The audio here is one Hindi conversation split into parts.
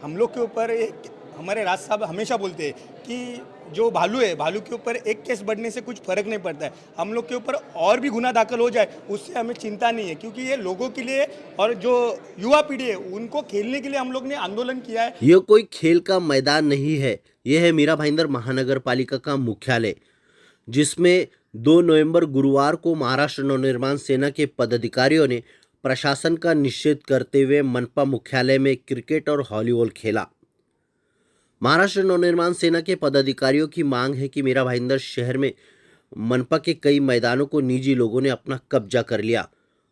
हम लोग के ऊपर एक हमारे राज साहब हमेशा बोलते हैं कि जो भालू है, भालू के ऊपर एक केस बढ़ने से कुछ फर्क नहीं पड़ता है। हम लोग के ऊपर और भी गुना दाखिल हो जाए उससे हमें चिंता नहीं है, क्योंकि ये लोगों के लिए और जो युवा पीढ़ी है उनको खेलने के लिए हम लोग ने आंदोलन किया है। यह कोई खेल का मैदान नहीं है, यह है मीरा भाईंदर महानगर पालिका का मुख्यालय, जिसमें 2 नवंबर गुरुवार को महाराष्ट्र नवनिर्माण सेना के पदाधिकारियों ने प्रशासन का निषेध करते हुए मनपा मुख्यालय में क्रिकेट और वॉलीबॉल खेला। महाराष्ट्र नवनिर्माण सेना के पदाधिकारियों की मांग है कि मीरा भाईंदर शहर में मनपा के कई मैदानों को निजी लोगों ने अपना कब्जा कर लिया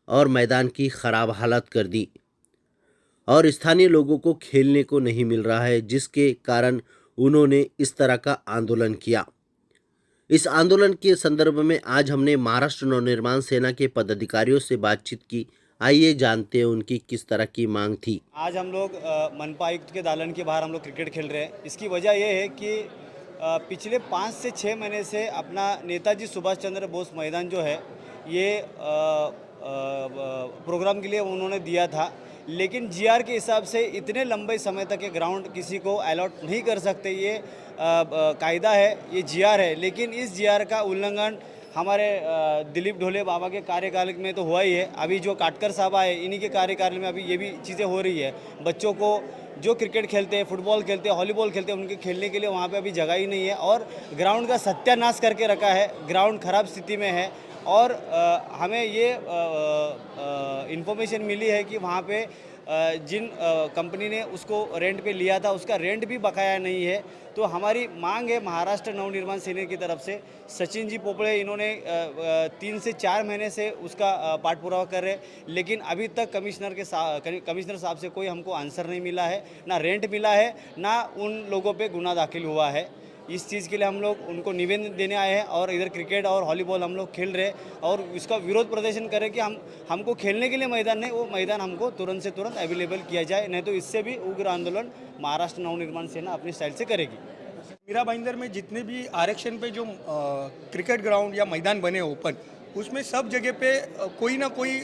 और मैदान की खराब हालत कर दी और स्थानीय लोगों को खेलने को नहीं मिल रहा है, जिसके कारण उन्होंने इस तरह का आंदोलन किया। इस आंदोलन के संदर्भ में आज हमने महाराष्ट्र नवनिर्माण सेना के पदाधिकारियों से बातचीत की। आइए जानते हैं उनकी किस तरह की मांग थी। आज हम लोग मनपा आयुक्त के दालन के बाहर हम लोग क्रिकेट खेल रहे हैं। इसकी वजह यह है कि पिछले 5 से 6 महीने से अपना नेताजी सुभाष चंद्र बोस मैदान जो है ये प्रोग्राम के लिए उन्होंने दिया था, लेकिन जीआर के हिसाब से इतने लंबे समय तक ये ग्राउंड किसी को अलॉट नहीं कर सकते। ये कायदा है, ये जीआर है, लेकिन इस जीआर का उल्लंघन हमारे दिलीप ढोले बाबा के कार्यकाल में तो हुआ ही है। अभी जो काटकर साहब आए इन्हीं के कार्यकाल में अभी ये भी चीज़ें हो रही है। बच्चों को जो क्रिकेट खेलते हैं, फुटबॉल खेलते हैं, वॉलीबॉल खेलते हैं, उनके खेलने के लिए वहाँ पे अभी जगह ही नहीं है और ग्राउंड का सत्यानाश करके रखा है। ग्राउंड ख़राब स्थिति में है और हमें ये इन्फॉर्मेशन मिली है कि वहाँ पे जिन कंपनी ने उसको रेंट पे लिया था उसका रेंट भी बकाया नहीं है। तो हमारी मांग है महाराष्ट्र नवनिर्माण सेना की तरफ से, सचिन जी पोपड़े इन्होंने 3 से 4 महीने से उसका पाठ पुरावा कर रहे, लेकिन अभी तक कमिश्नर साहब से कोई हमको आंसर नहीं मिला है, ना रेंट मिला है, ना उन लोगों पे गुना दाखिल हुआ है। इस चीज़ के लिए हम लोग उनको निवेदन देने आए हैं और इधर क्रिकेट और वॉलीबॉल हम लोग खेल रहे हैं और इसका विरोध प्रदर्शन करें कि हमको खेलने के लिए मैदान नहीं, वो मैदान हमको तुरंत से तुरंत अवेलेबल किया जाए, नहीं तो इससे भी उग्र आंदोलन महाराष्ट्र नवनिर्माण सेना अपनी स्टाइल से करेगी। मीरा भाईंदर में जितने भी आरक्षण पे जो क्रिकेट ग्राउंड या मैदान बने ओपन, उसमें सब जगह पे कोई ना कोई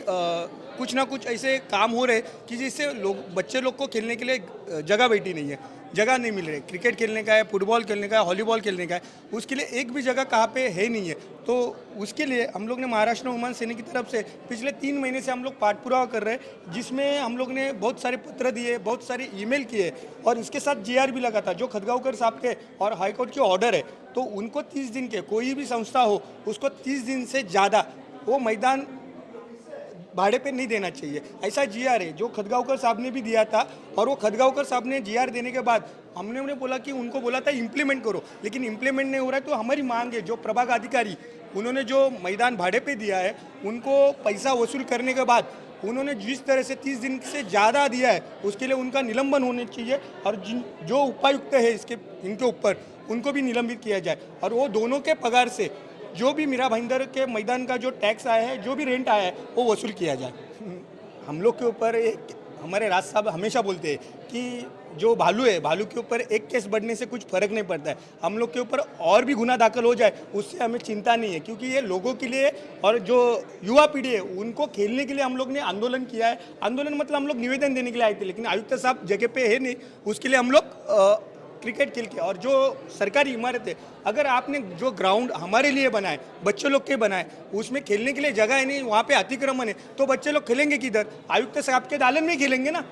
कुछ ना कुछ ऐसे काम हो रहे कि जिससे बच्चे लोग को खेलने के लिए जगह बैठी नहीं है, जगह नहीं मिल रही। क्रिकेट खेलने का है, फुटबॉल खेलने का है, वॉलीबॉल खेलने का है, उसके लिए एक भी जगह कहाँ पे है नहीं है। तो उसके लिए हम लोग ने महाराष्ट्र नवनिर्माण सेना की तरफ से पिछले 3 महीने से हम लोग पाठ पुरावा कर रहे हैं, जिसमें हम लोग ने बहुत सारे पत्र दिए, बहुत सारे ईमेल किए और इसके साथ जीआर भी लगा था जो खदगांवकर साहब के और हाईकोर्ट के ऑर्डर है। तो उनको 30 दिन के, कोई भी संस्था हो उसको 30 दिन से ज़्यादा वो मैदान भाड़े पे नहीं देना चाहिए, ऐसा जीआर है जो खदगांवकर साहब ने भी दिया था। और वो खदगांवकर साहब ने जीआर देने के बाद हमने उन्हें बोला कि उनको बोला था इम्प्लीमेंट करो, लेकिन इम्प्लीमेंट नहीं हो रहा है। तो हमारी मांग है जो प्रभाग अधिकारी उन्होंने जो मैदान भाड़े पे दिया है उनको पैसा वसूल करने के बाद उन्होंने जिस तरह से 30 दिन से ज़्यादा दिया है उसके लिए उनका निलंबन होना चाहिए और जो उपायुक्त है इनके ऊपर उनको भी निलंबित किया जाए और वो दोनों के पगार से जो भी मीरा भाईंदर के मैदान का जो टैक्स आया है, जो भी रेंट आया है, वो वसूल किया जाए। हम लोग के ऊपर एक हमारे राज साहब हमेशा बोलते हैं कि जो भालू है, भालू के ऊपर एक केस बढ़ने से कुछ फर्क नहीं पड़ता है। हम लोग के ऊपर और भी गुना दाखिल हो जाए उससे हमें चिंता नहीं है, क्योंकि ये लोगों के लिए और जो युवा पीढ़ी है उनको खेलने के लिए हम लोग ने आंदोलन किया है। आंदोलन मतलब हम लोग निवेदन देने के लिए आए थे, लेकिन आयुक्त साहब जगह पे है नहीं, उसके लिए हम लोग क्रिकेट खेल के और जो सरकारी इमारत है, अगर आपने जो ग्राउंड हमारे लिए बनाए, बच्चों लोग के बनाए, उसमें खेलने के लिए जगह है नहीं, वहाँ पे अतिक्रमण है, तो बच्चे लोग खेलेंगे किधर? आयुक्त साहब के दालन में खेलेंगे ना।